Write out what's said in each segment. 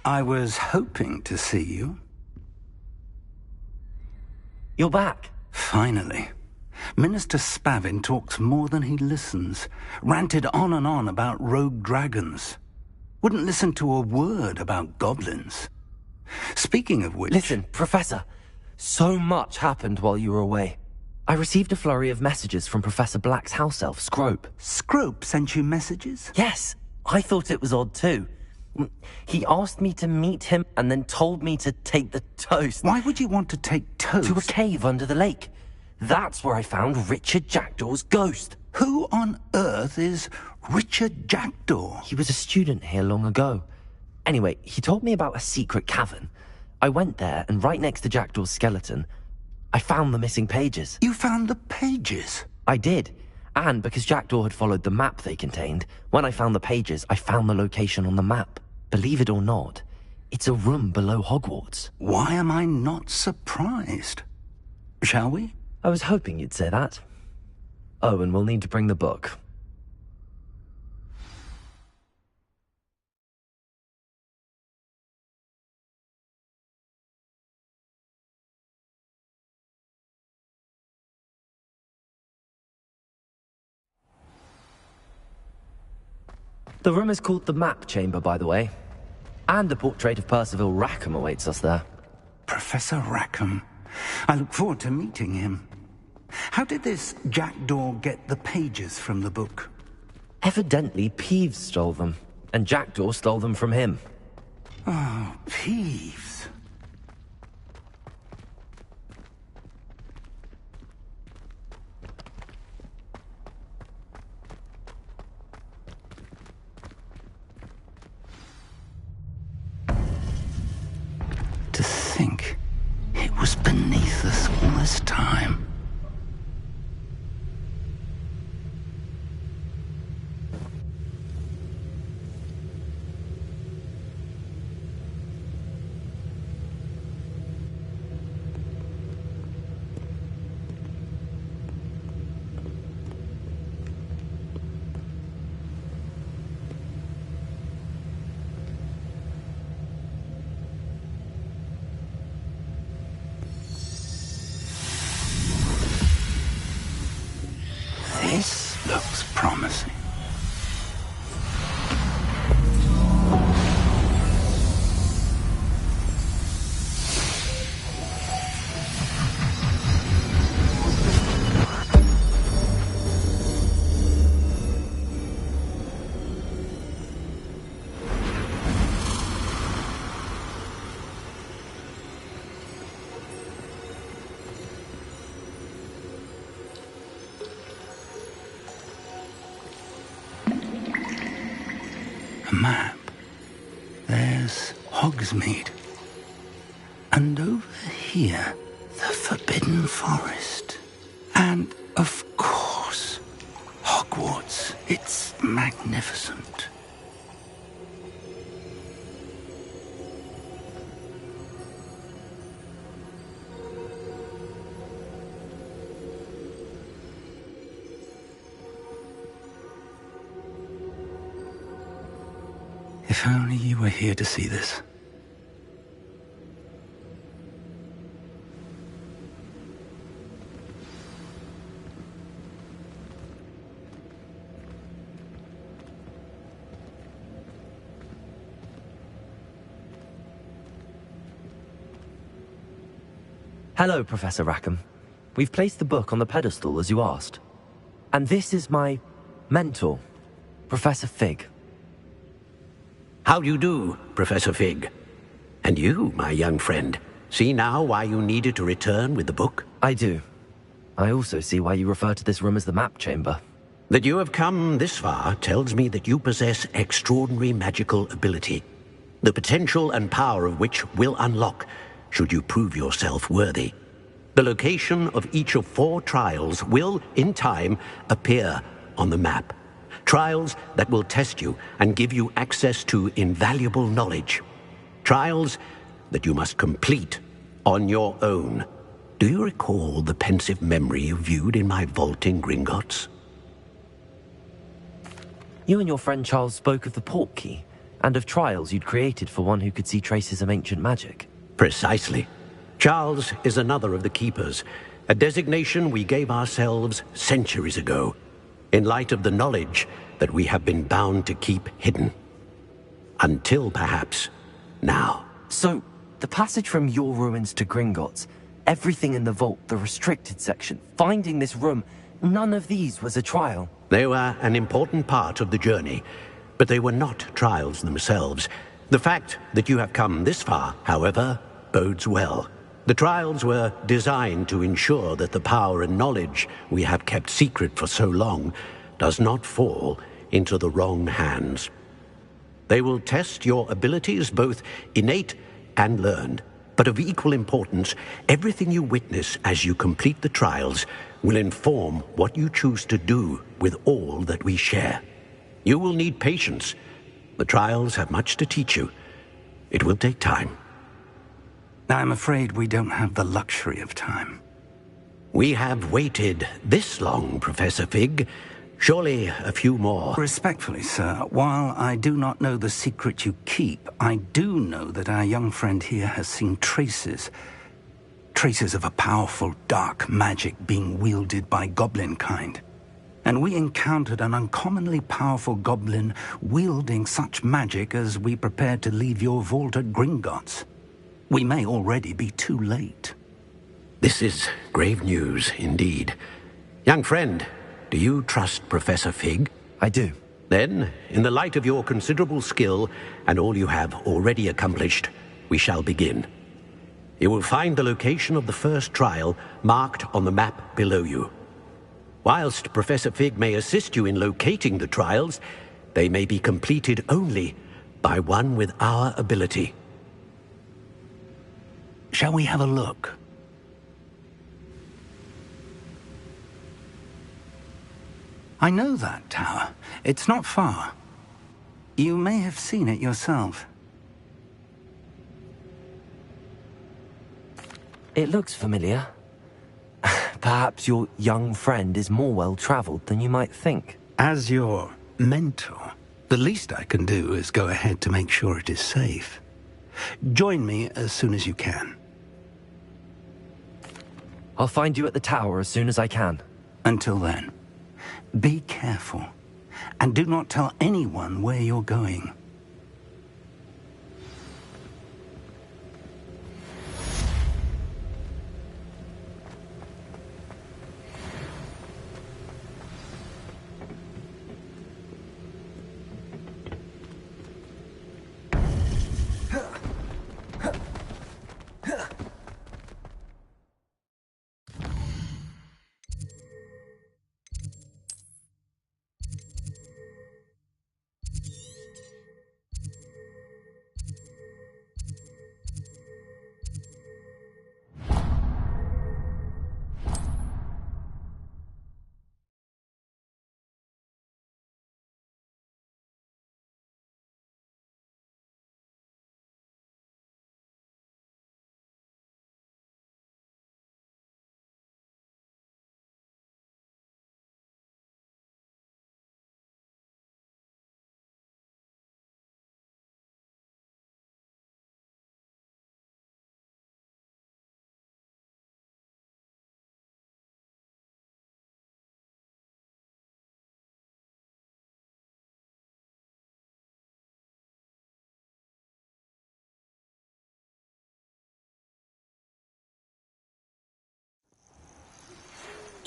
I was hoping to see you. You're back. Finally. Minister Spavin talks more than he listens. Ranted on and on about rogue dragons. Wouldn't listen to a word about goblins. Speaking of which... Listen, Professor. So much happened while you were away. I received a flurry of messages from Professor Black's house elf, Scrope. Scrope sent you messages? Yes. I thought it was odd too. He asked me to meet him and then told me to take the toast. Why would you want to take toast? To a cave under the lake. That's where I found Richard Jackdaw's ghost. Who on earth is Richard Jackdaw? He was a student here long ago. Anyway, he told me about a secret cavern. I went there, and right next to Jackdaw's skeleton, I found the missing pages. You found the pages? I did. And because Jackdaw had followed the map they contained, when I found the pages, I found the location on the map. Believe it or not, it's a room below Hogwarts. Why am I not surprised? Shall we? I was hoping you'd say that. Oh, and we'll need to bring the book. The room is called the Map Chamber, by the way. And a portrait of Percival Rackham awaits us there. Professor Rackham. I look forward to meeting him. How did this Jackdaw get the pages from the book? Evidently, Peeves stole them, and Jackdaw stole them from him. Oh, Peeves. To think it was beneath us all this time. This looks promising. A map. There's Hogsmeade. And over here, the Forbidden Forest. And, of course, Hogwarts. It's magnificent. If only you were here to see this. Hello, Professor Rackham. We've placed the book on the pedestal as you asked. And this is my mentor, Professor Fig. How do you do, Professor Fig? And you, my young friend, see now why you needed to return with the book? I do. I also see why you refer to this room as the Map Chamber. That you have come this far tells me that you possess extraordinary magical ability, the potential and power of which will unlock should you prove yourself worthy. The location of each of 4 trials will, in time, appear on the map. Trials that will test you and give you access to invaluable knowledge. Trials that you must complete on your own. Do you recall the pensive memory you viewed in my vault in Gringotts? You and your friend Charles spoke of the Portkey And of trials you'd created for one who could see traces of ancient magic. Precisely. Charles is another of the Keepers, a designation we gave ourselves centuries ago, in light of the knowledge that we have been bound to keep hidden. Until, perhaps, now. So, the passage from your ruins to Gringotts, everything in the vault, the restricted section, finding this room, none of these was a trial. They were an important part of the journey, but they were not trials themselves. The fact that you have come this far, however, bodes well. The trials were designed to ensure that the power and knowledge we have kept secret for so long does not fall into the wrong hands. They will test your abilities, both innate and learned. But of equal importance, everything you witness as you complete the trials will inform what you choose to do with all that we share. You will need patience. The trials have much to teach you. It will take time. I'm afraid we don't have the luxury of time. We have waited this long, Professor Fig. Surely a few more. Respectfully, sir, while I do not know the secret you keep, I do know that our young friend here has seen traces of a powerful dark magic being wielded by goblin kind. And we encountered an uncommonly powerful goblin wielding such magic as we prepared to leave your vault at Gringotts. We may already be too late. This is grave news indeed. Young friend, do you trust Professor Fig? I do. Then, in the light of your considerable skill and all you have already accomplished, we shall begin. You will find the location of the first trial marked on the map below you. Whilst Professor Fig may assist you in locating the trials, they may be completed only by one with our ability. Shall we have a look? I know that tower. It's not far. You may have seen it yourself. It looks familiar. Perhaps your young friend is more well-traveled than you might think. As your mentor, the least I can do is go ahead to make sure it is safe. Join me as soon as you can. I'll find you at the tower as soon as I can. Until then, be careful, and do not tell anyone where you're going.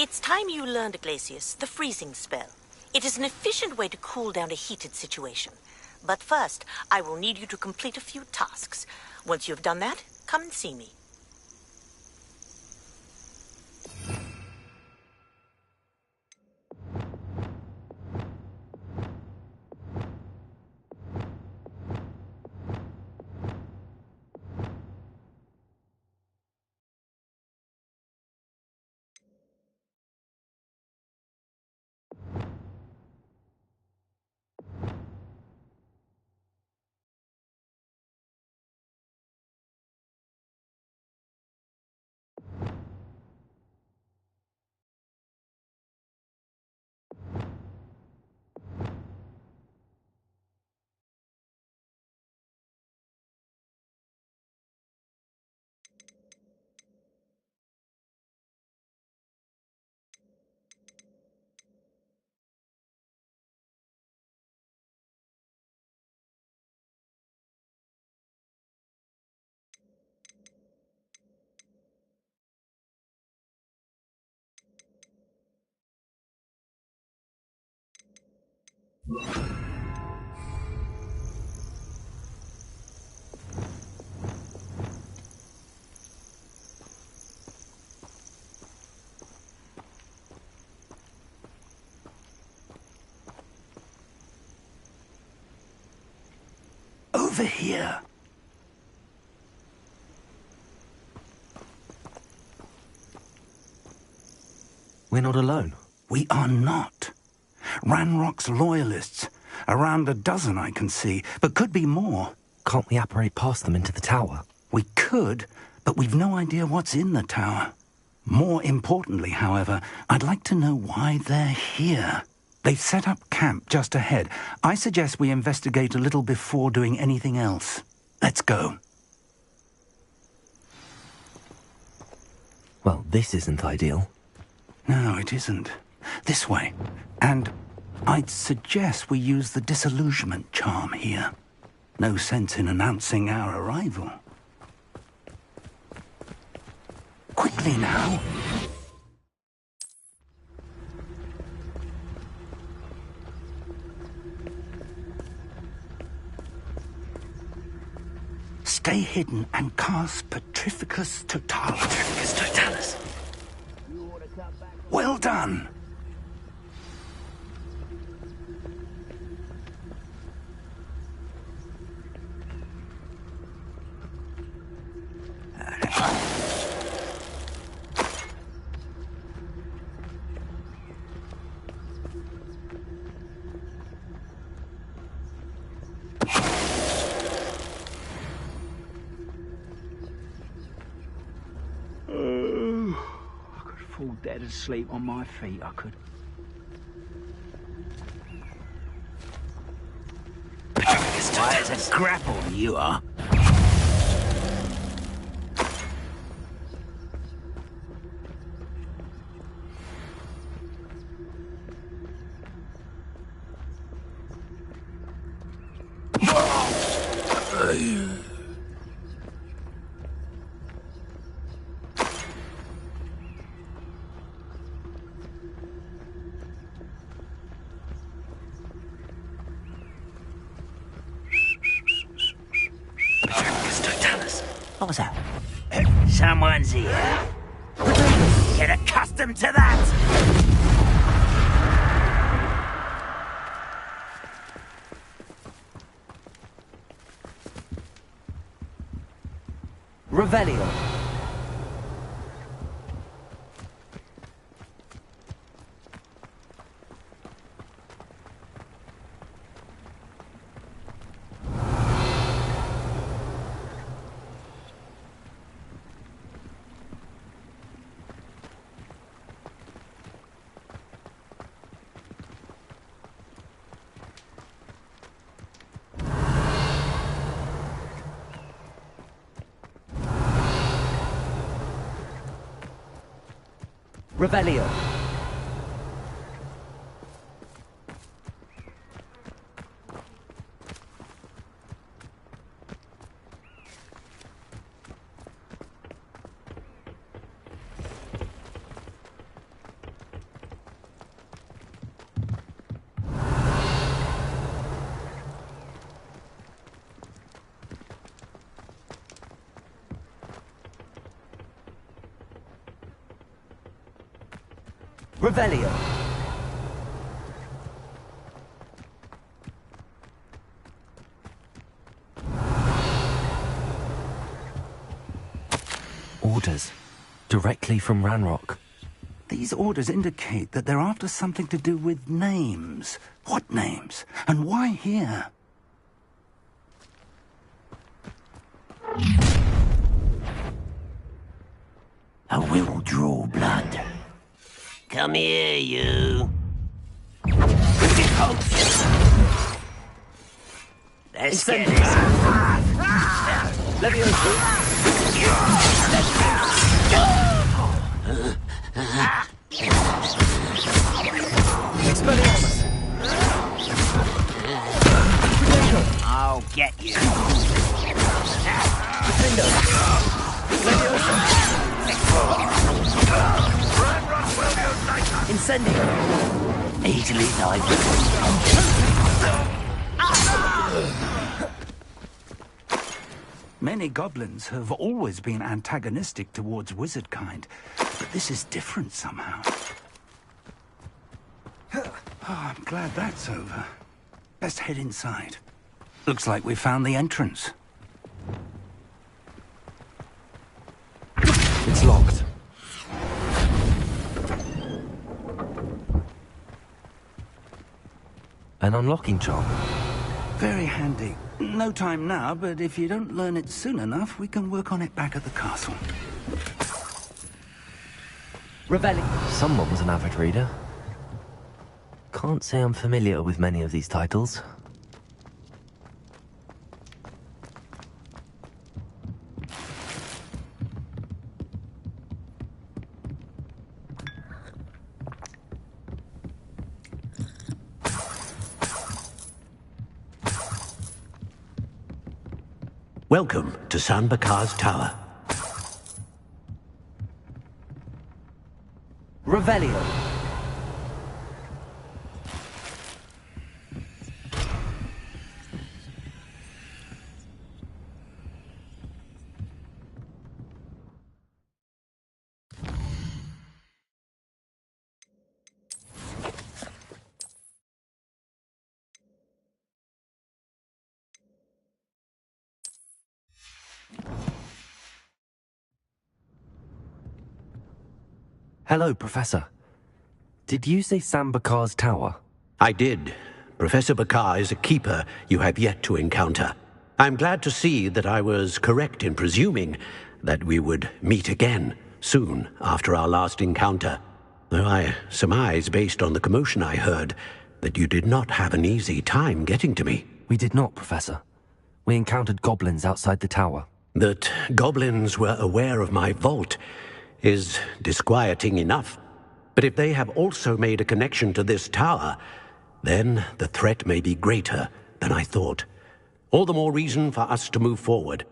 It's time you learned, Glacius, the freezing spell. It is an efficient way to cool down a heated situation. But first, I will need you to complete a few tasks. Once you have done that, come and see me. Over here. We're not alone. We are not. Ranrock's loyalists. Around a dozen I can see, but could be more. Can't we apparate past them into the tower? We could, but we've no idea what's in the tower. More importantly, however, I'd like to know why they're here. They've set up camp just ahead. I suggest we investigate a little before doing anything else. Let's go. Well, this isn't ideal. No, it isn't. This way. And I'd suggest we use the disillusionment charm here. No sense in announcing our arrival. Quickly now. Stay hidden and cast Petrificus Totalis. Petrificus Totalis. Well done. Fall dead asleep on my feet, I could. Why, it's a grapple you are. What was that? Someone's here. Get accustomed to that! Revelio. Revelio. Revelio. Orders. Directly from Ranrock. These orders indicate that they're after something to do with names. What names? And why here? I will draw blood. Come here, you. Let's get this. Expelliarmus. I'll get you. Incendio. Easily, Nigel. Many goblins have always been antagonistic towards wizard kind, but this is different somehow. Oh, I'm glad that's over. Let's head inside. Looks like we found the entrance. It's locked. An unlocking charm. Very handy. No time now, but if you don't learn it soon enough, we can work on it back at the castle. Someone was an avid reader. Can't say I'm familiar with many of these titles. Welcome to San Bakar's Tower. Revelio. Hello, Professor. Did you say San Bakar's Tower? I did. Professor Bakar is a keeper you have yet to encounter. I'm glad to see that I was correct in presuming that we would meet again soon after our last encounter. Though I surmise, based on the commotion I heard, that you did not have an easy time getting to me. We did not, Professor. We encountered goblins outside the tower. That goblins were aware of my vault is disquieting enough. But if they have also made a connection to this tower, then the threat may be greater than I thought. All the more reason for us to move forward.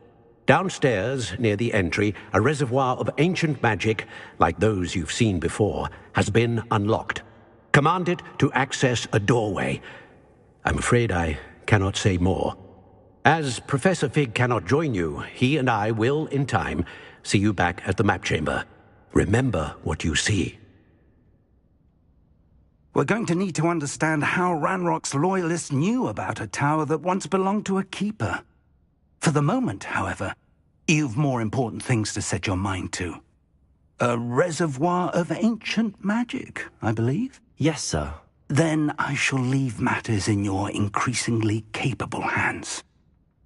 Downstairs, near the entry, a reservoir of ancient magic, like those you've seen before, has been unlocked. Command it to access a doorway. I'm afraid I cannot say more. As Professor Fig cannot join you, he and I will, in time, see you back at the map chamber. Remember what you see. We're going to need to understand how Ranrock's loyalists knew about a tower that once belonged to a keeper. For the moment, however, you've more important things to set your mind to. A reservoir of ancient magic, I believe? Yes, sir. Then I shall leave matters in your increasingly capable hands.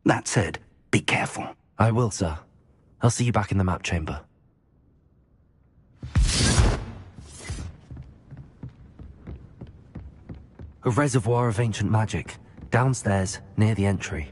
That said, be careful. I will, sir. I'll see you back in the map chamber. A reservoir of ancient magic, downstairs, near the entry.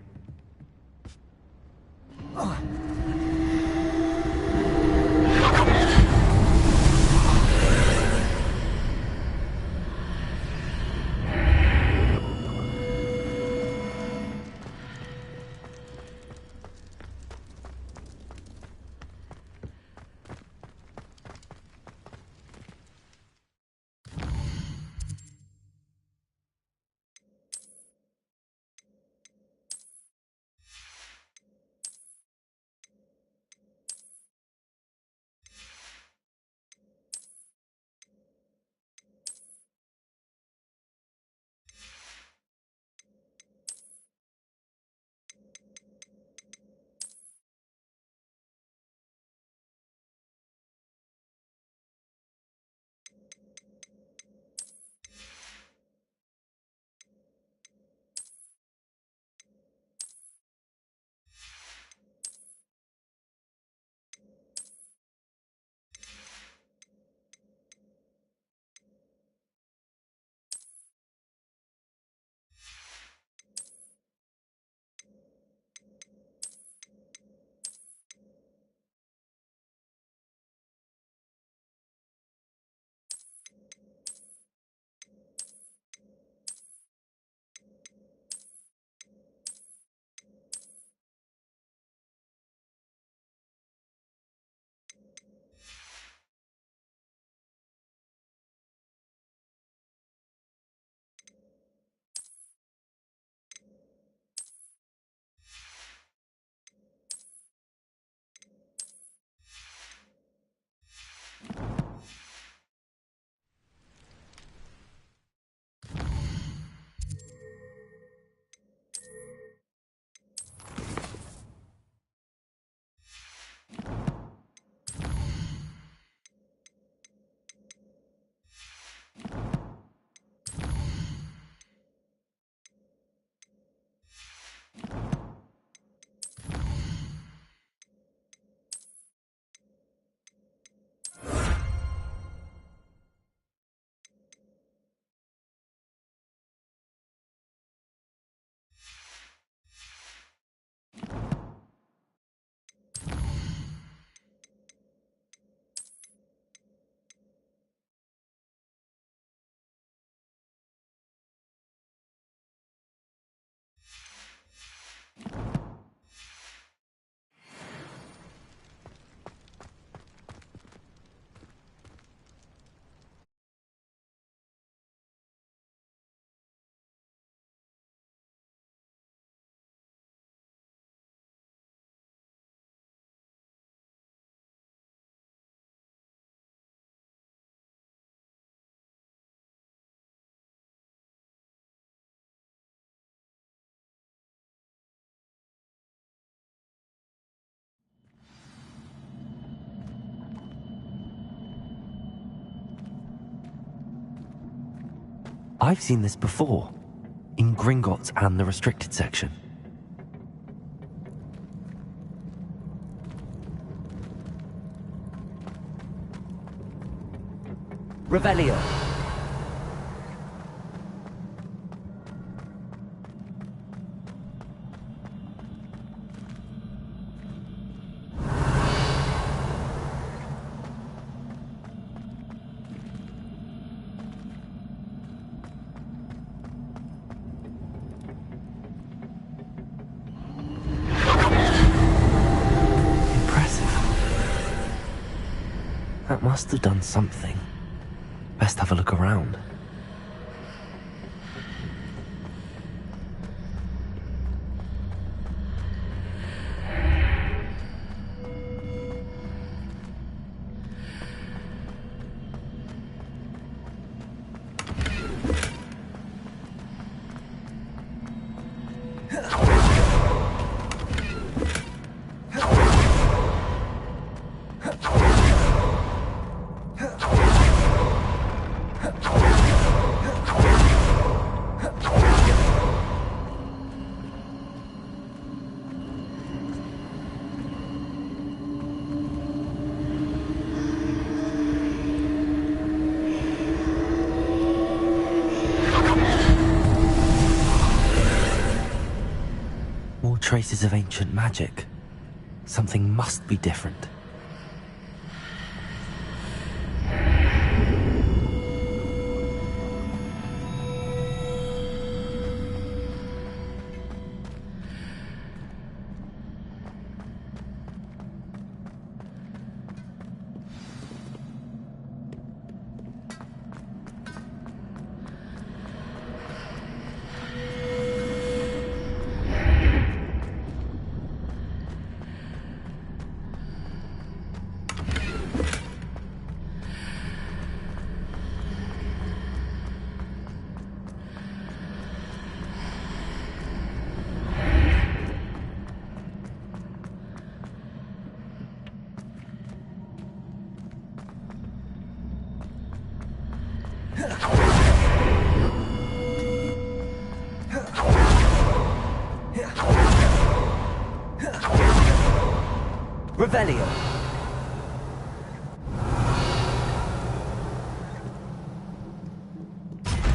I've seen this before, in Gringotts and the restricted section. Revelio. That must have done something. Best have a look around. Traces of ancient magic. Something must be different. Revelio.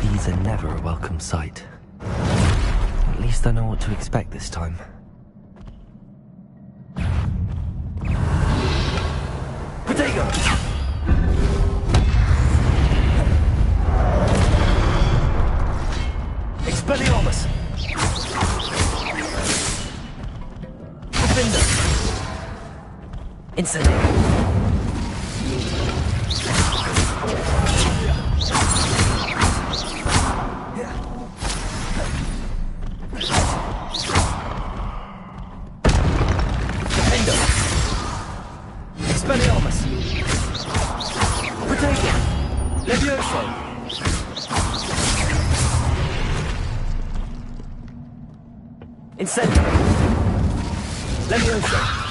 These are never a welcome sight. At least I know what to expect this time. Potato! Expelliarmus! Defender! Incendio! Defender! Expelliarmus! Protego! Levioso! Incendio! Levioso!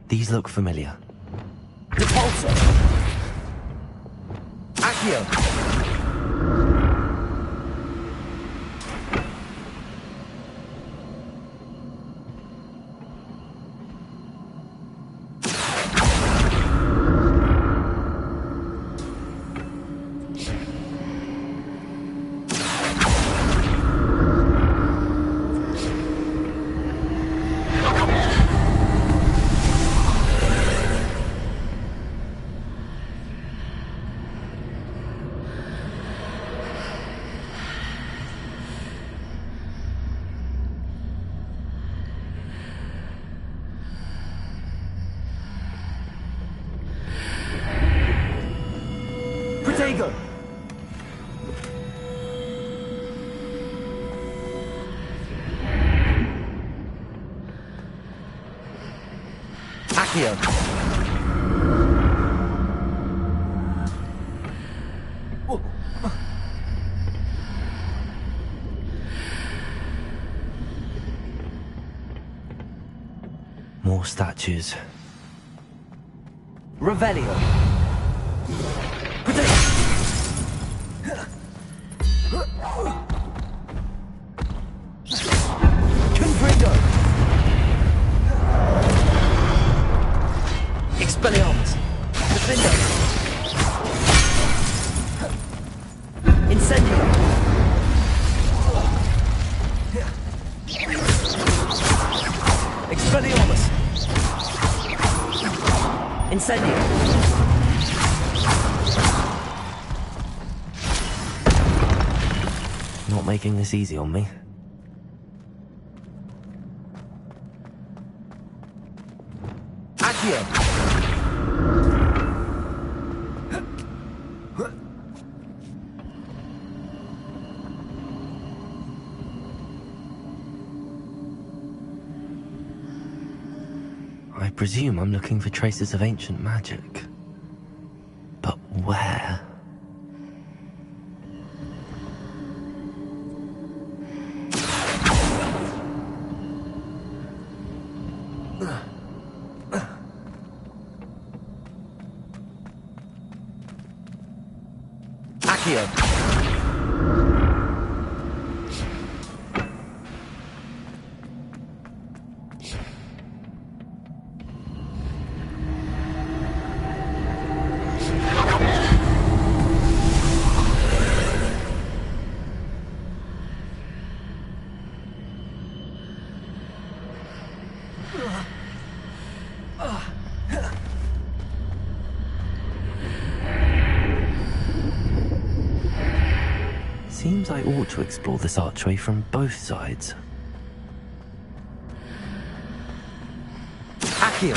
These look familiar. Repulsor! Accio! Protego! Accio! more statues. Revelio. Confringo. Expelliarmus. Defendo. Incendio. Expelliarmus. Incendio. Not making this easy on me. Accio. I presume I'm looking for traces of ancient magic. But where? Accio. Seems I ought to explore this archway from both sides. Accio.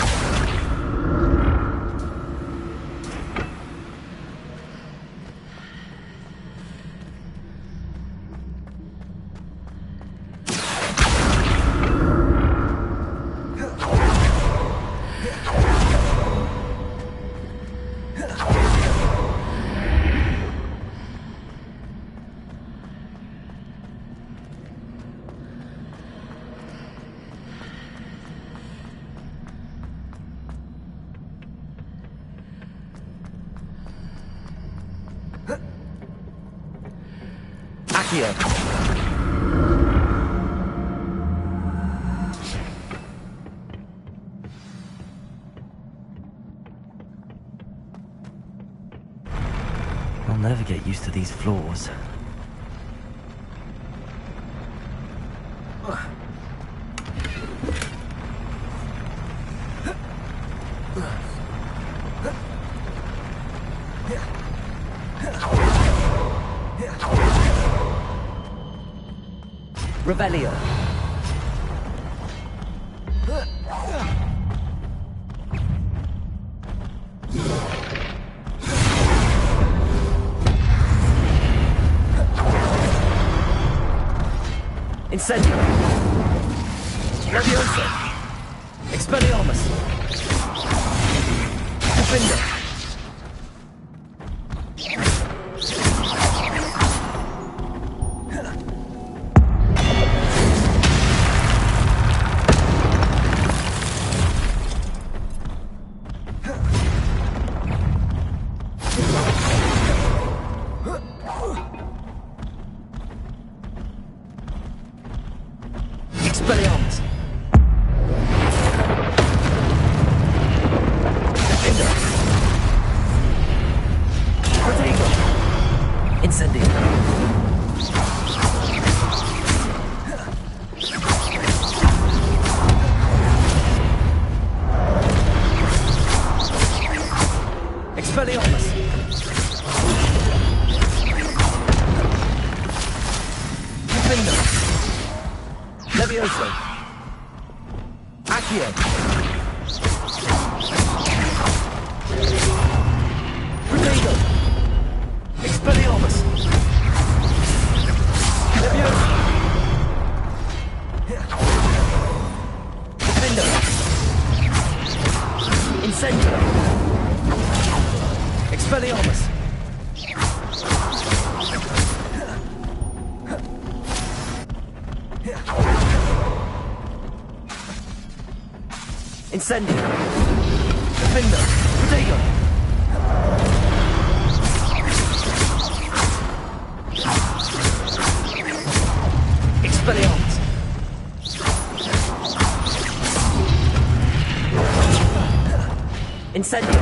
I'll never get used to these floors. Revelio. Incendio. Levioso. Expelliarmus. Defendo. Expelliarmus. Defender. Protego. Incendio. Expelliarmus. Defender. Levioso. Accio. Protego. Expelliarmus. Levioso. Defendo. Incendio. Expelliarmus. Incendio. Defender. Protego. Expelliarmus. Incendio.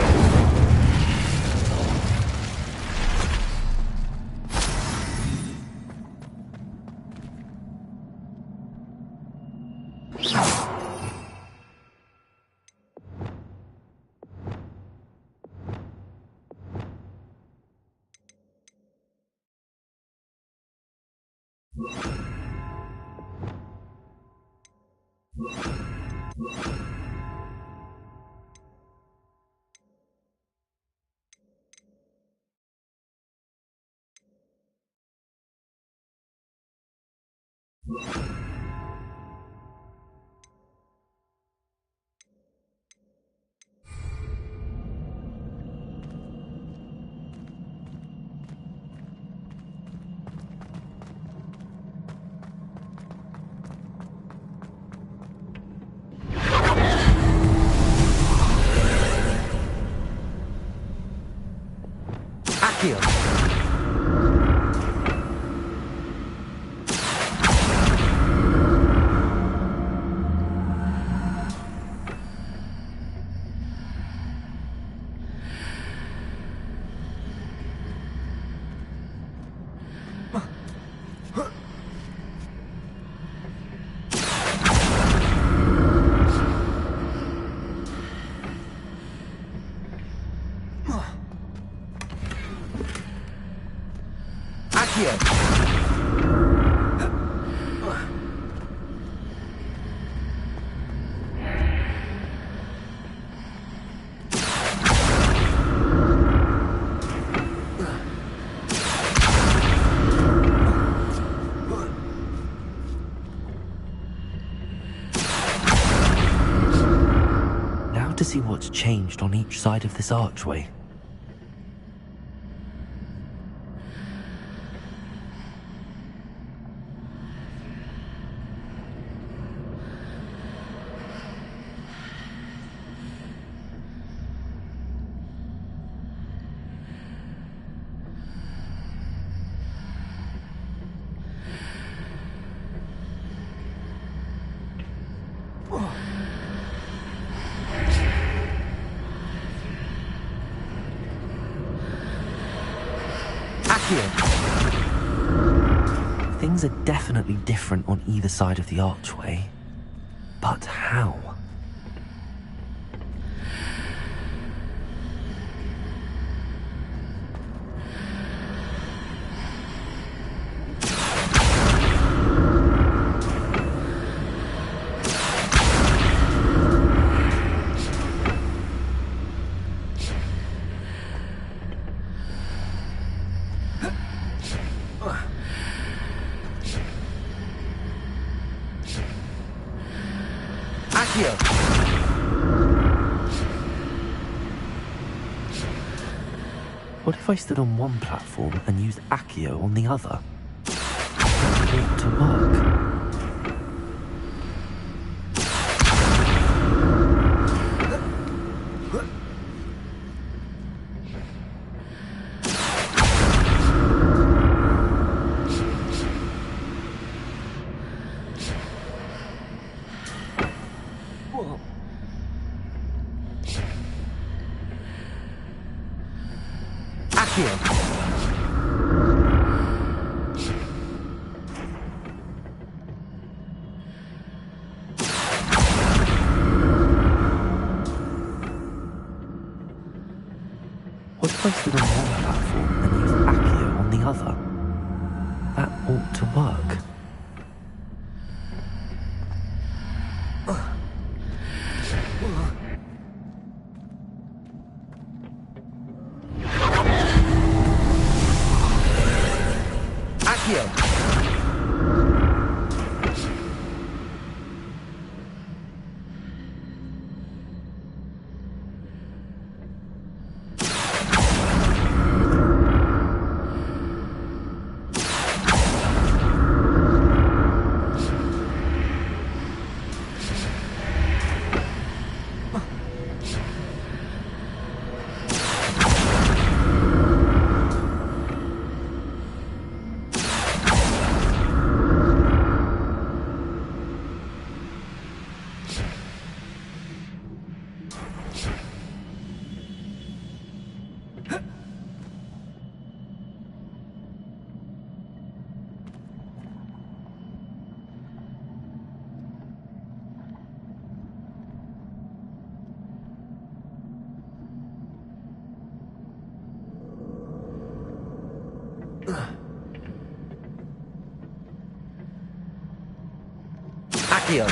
Accio. Now to see what's changed on each side of this archway. Things are definitely different on either side of the archway. But how? What if I stood on one platform and used Accio on the other? It ought to work. What if I stood on one platform and used Accio on the other? That ought to work. Accio! Accio.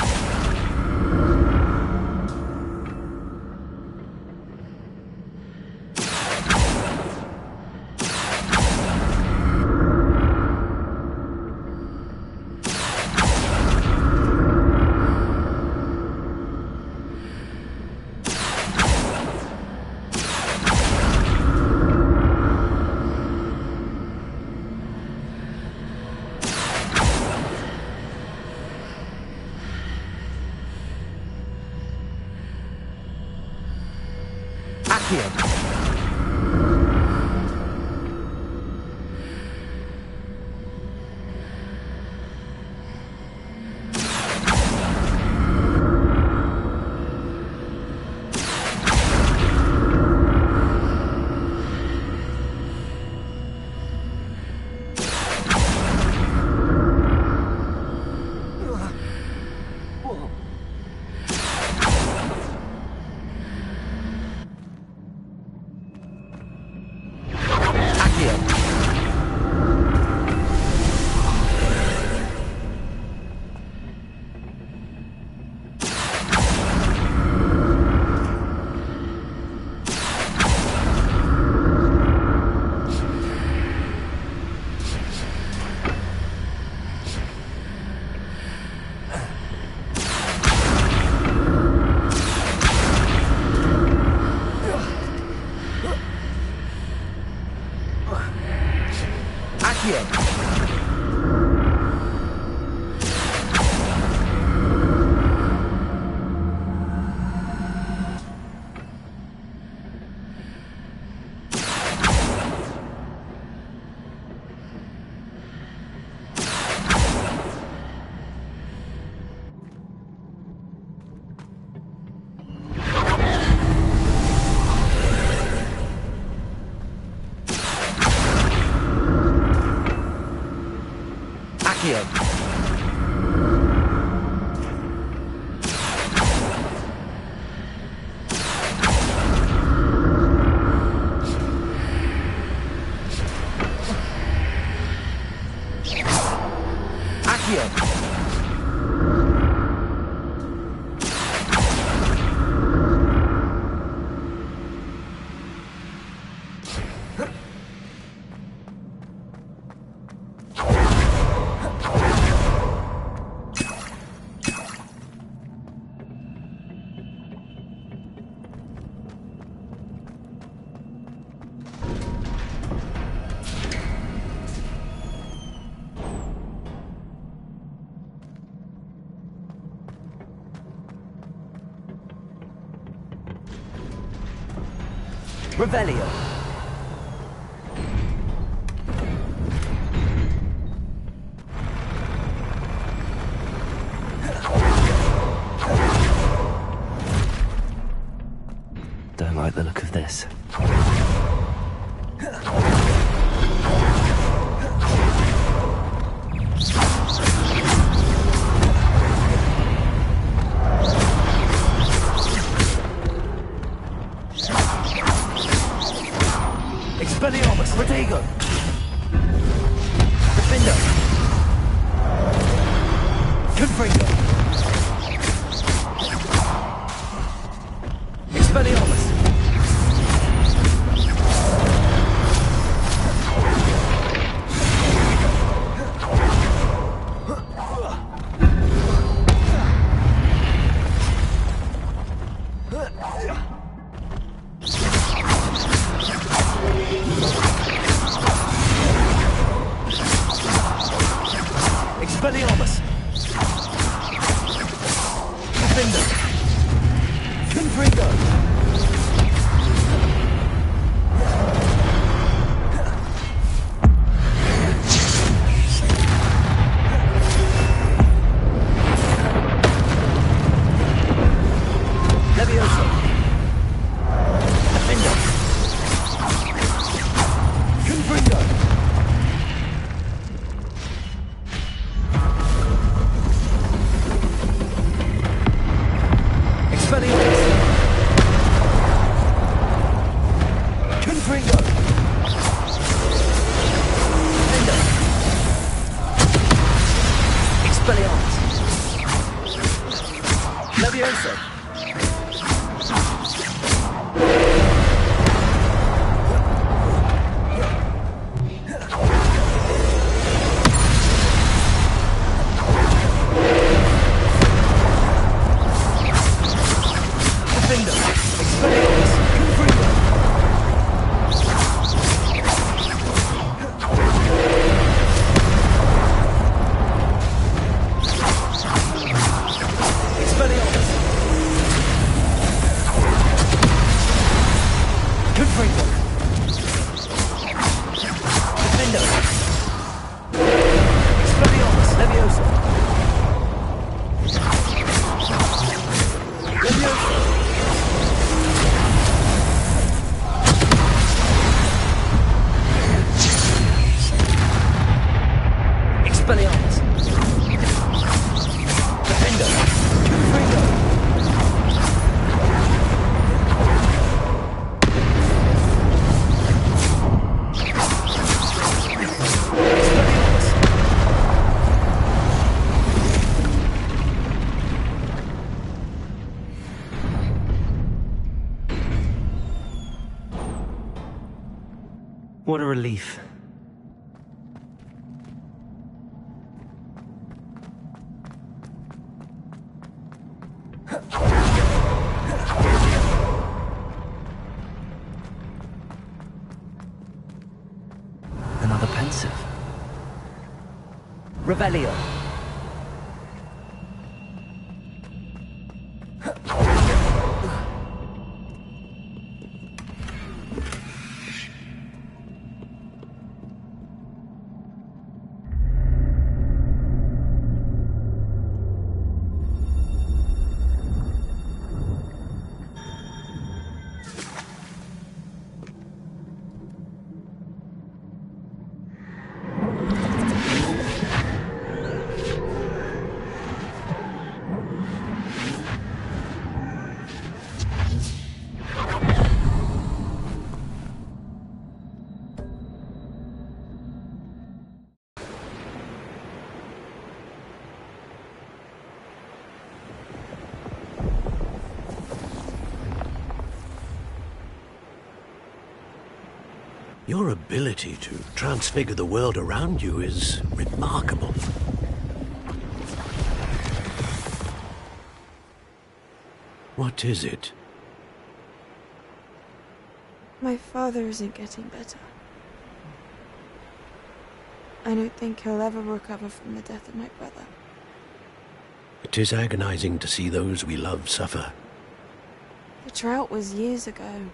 Accio. Revelio. Don't like the look of this. Expelliarmus, Protego! Defender! Confringo! Expelliarmus! Expelliarmus! Freedom. Defendo. Expelliarmus. Leviosa. Leviosa. Expelliarmus. Defendo. Freedom. What a relief. Another pensive. Rebellion. Your ability to transfigure the world around you is remarkable. What is it? My father isn't getting better. I don't think he'll ever recover from the death of my brother. It is agonizing to see those we love suffer. The drought was years ago,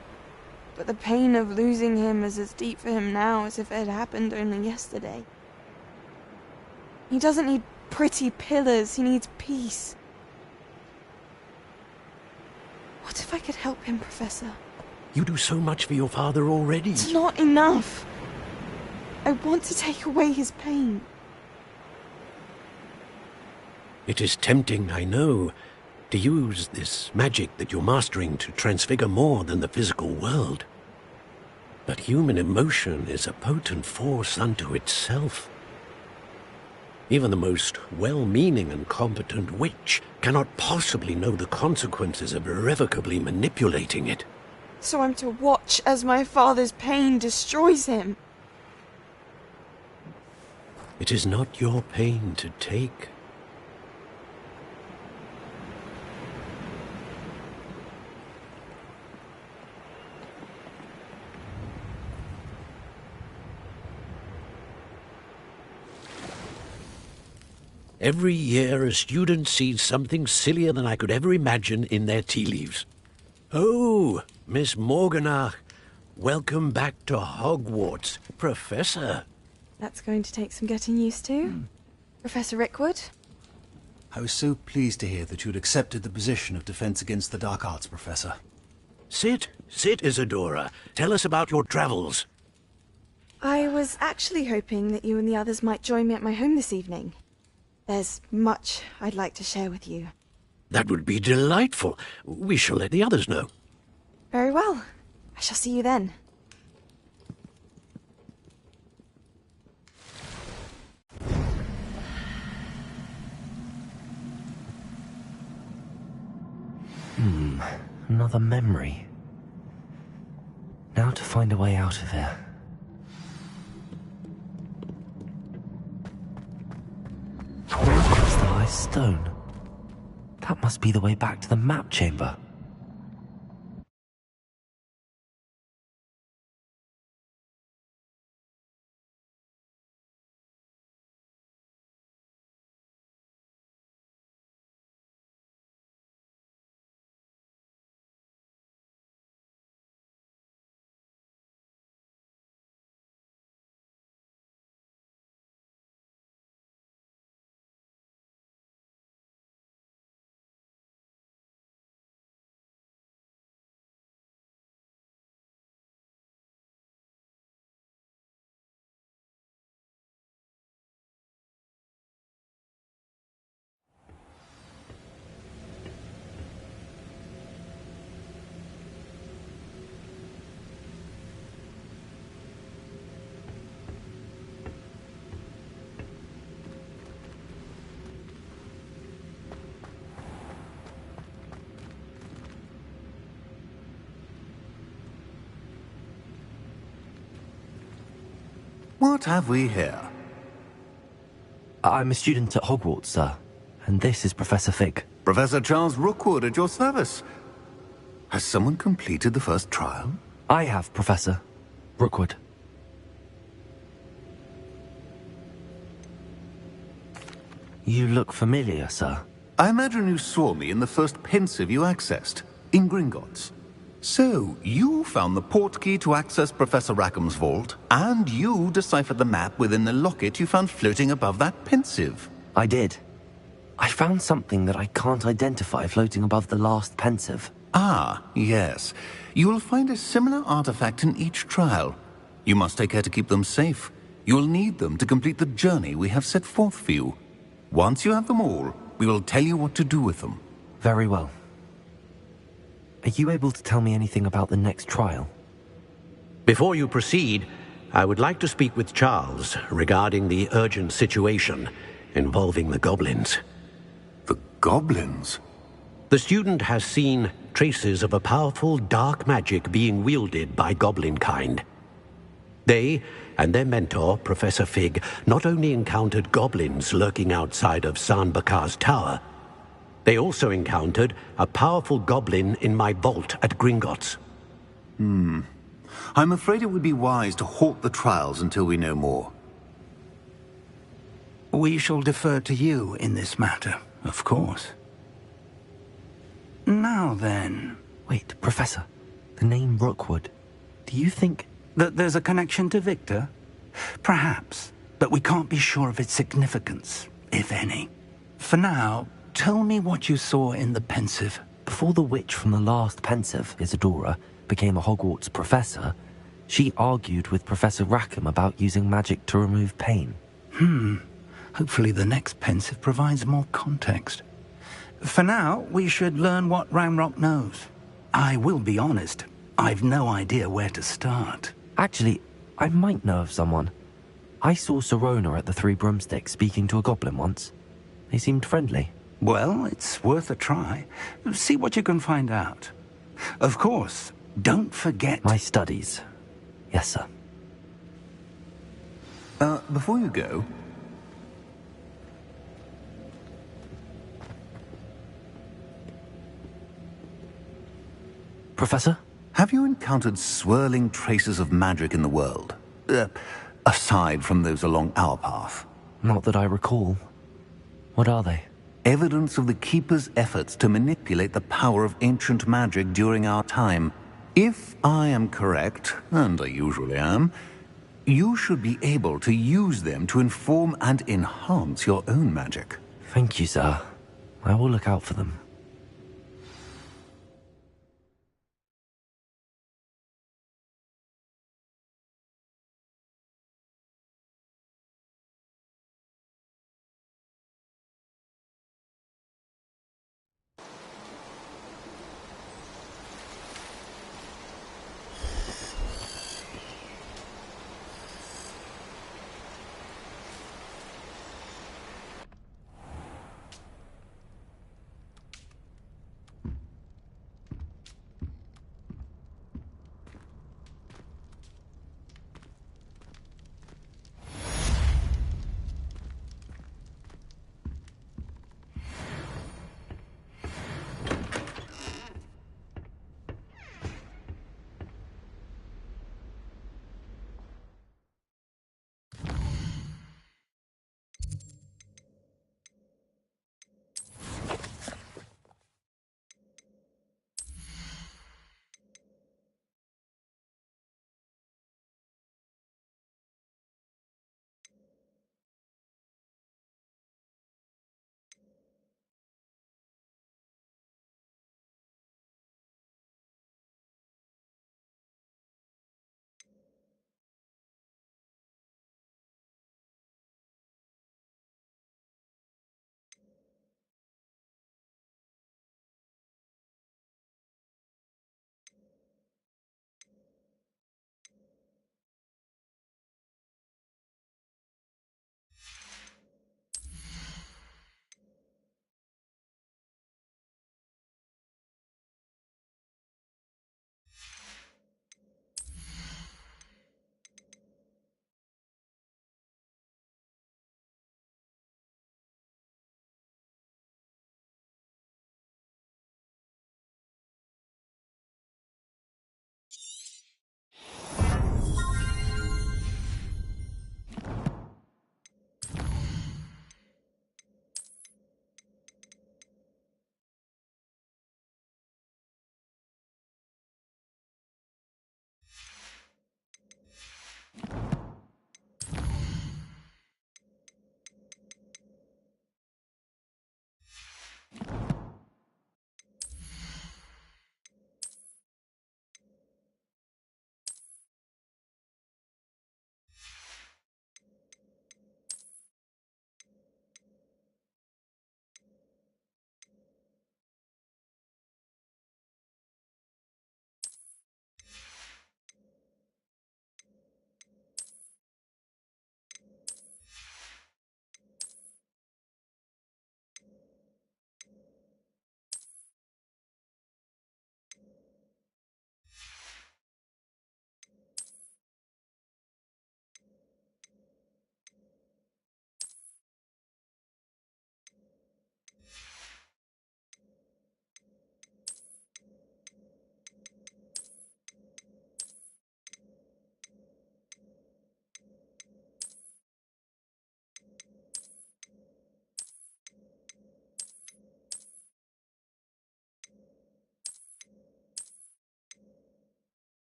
but the pain of losing him is as deep for him now as if it had happened only yesterday. He doesn't need pretty pillars, he needs peace. What if I could help him, Professor? You do so much for your father already. It's not enough. I want to take away his pain. It is tempting, I know, to use this magic that you're mastering to transfigure more than the physical world. But human emotion is a potent force unto itself. Even the most well-meaning and competent witch cannot possibly know the consequences of irrevocably manipulating it. So I'm to watch as my father's pain destroys him. It is not your pain to take. Every year a student sees something sillier than I could ever imagine in their tea leaves. Oh, Miss Morganach, welcome back to Hogwarts, Professor. That's going to take some getting used to. Professor Rickwood? I was so pleased to hear that you'd accepted the position of Defense Against the Dark Arts, Professor. Sit, Isadora. Tell us about your travels. I was actually hoping that you and the others might join me at my home this evening. There's much I'd like to share with you. That would be delightful. We shall let the others know. Very well. I shall see you then. Another memory. Now to find a way out of here. Crystallized stone. That must be the way back to the map chamber. What have we here? I'm a student at Hogwarts, sir. And this is Professor Fig. Professor Charles Rookwood at your service. Has someone completed the first trial? I have, Professor Rookwood. You look familiar, sir. I imagine you saw me in the first pensive you accessed, in Gringotts. So, you found the portkey to access Professor Rackham's vault, and you deciphered the map within the locket you found floating above that pensive. I did. I found something that I can't identify floating above the last pensive. Ah, yes. You will find a similar artifact in each trial. You must take care to keep them safe. You will need them to complete the journey we have set forth for you. Once you have them all, we will tell you what to do with them. Very well. Are you able to tell me anything about the next trial? Before you proceed, I would like to speak with Charles regarding the urgent situation involving the goblins. The goblins? The student has seen traces of a powerful dark magic being wielded by goblin kind. They and their mentor, Professor Fig, not only encountered goblins lurking outside of San Bakar's tower, they also encountered a powerful goblin in my vault at Gringotts. I'm afraid it would be wise to halt the trials until we know more. We shall defer to you in this matter, of course. Now then... Wait, Professor. The name Rookwood. Do you think... that there's a connection to Victor? Perhaps, but we can't be sure of its significance, if any. For now, tell me what you saw in the pensive. Before the witch from the last pensive, Isadora, became a Hogwarts professor, she argued with Professor Rackham about using magic to remove pain. Hopefully the next pensive provides more context. For now, we should learn what Ranrock knows. I will be honest, I've no idea where to start. Actually, I might know of someone. I saw Serona at the Three Broomsticks speaking to a goblin once. They seemed friendly. Well, it's worth a try. See what you can find out. Of course, don't forget... My studies. Yes, sir. Before you go... Professor? Have you encountered swirling traces of magic in the world? Aside from those along our path? Not that I recall. What are they? Evidence of the Keeper's efforts to manipulate the power of ancient magic during our time. If I am correct, and I usually am, you should be able to use them to inform and enhance your own magic. Thank you, sir. I will look out for them.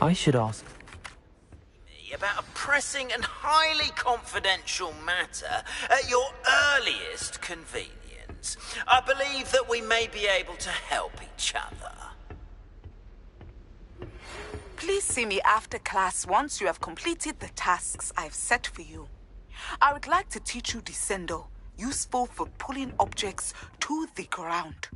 I should ask. About a pressing and highly confidential matter at your earliest convenience. I believe that we may be able to help each other. Please see me after class once you have completed the tasks I've set for you. I would like to teach you Descendo, useful for pulling objects to the ground.